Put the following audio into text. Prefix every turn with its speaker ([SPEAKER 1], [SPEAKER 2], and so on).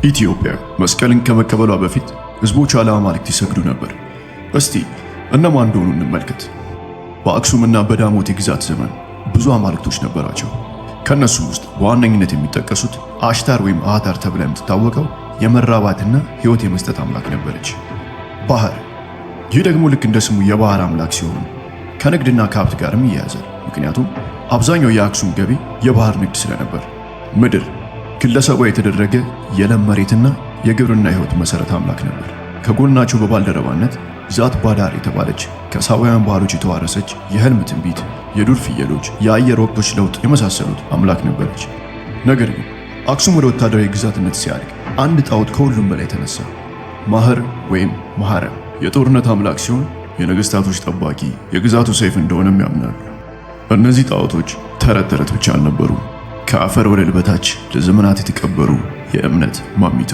[SPEAKER 1] ኢትዮጵያ መስቀልን ከመቀበሏ በፊት ህዝቦቿ ለአማልክት ይሰግዱ ነበር። እስቲ እነማን እንደሆኑ እንመልከት። በአክሱምና በዳሞት የግዛት ዘመን ብዙ አማልክቶች ነበራቸው። ከነሱም ውስጥ በዋነኝነት የሚጠቀሱት አሽታር ወይም አታር ተብላ የምትታወቀው የመራባትና ህይወት የመስጠት አምላክ ነበረች። ባህር፣ ይህ ደግሞ ልክ እንደ ስሙ የባህር አምላክ ሲሆን ከንግድና ከሀብት ጋርም ይያያዛል። ምክንያቱም አብዛኛው የአክሱም ገቢ የባህር ንግድ ስለነበር። ምድር፣ ግለሰቧ የተደረገ የለም መሬትና የግብርና ህይወት መሰረት አምላክ ነበር። ከጎናቸው በባልደረባነት ዛት ባዳር የተባለች ከሳባውያን ባህሎች የተዋረሰች የህልም ትንቢት፣ የዱር ፍየሎች፣ የአየር ወቅቶች ለውጥ የመሳሰሉት አምላክ ነበረች። ነገር ግን አክሱም ወደ ወታደራዊ ግዛትነት ሲያድግ አንድ ጣዖት ከሁሉም በላይ ተነሳ። ማህር ወይም መሐረም የጦርነት አምላክ ሲሆን የነገስታቶች ጠባቂ፣ የግዛቱ ሰይፍ እንደሆነም ያምናሉ። እነዚህ ጣዖቶች ተረት ተረት ብቻ አልነበሩ፣ ከአፈር ወለል በታች ለዘመናት የተቀበሩ የእምነት ማሚቶ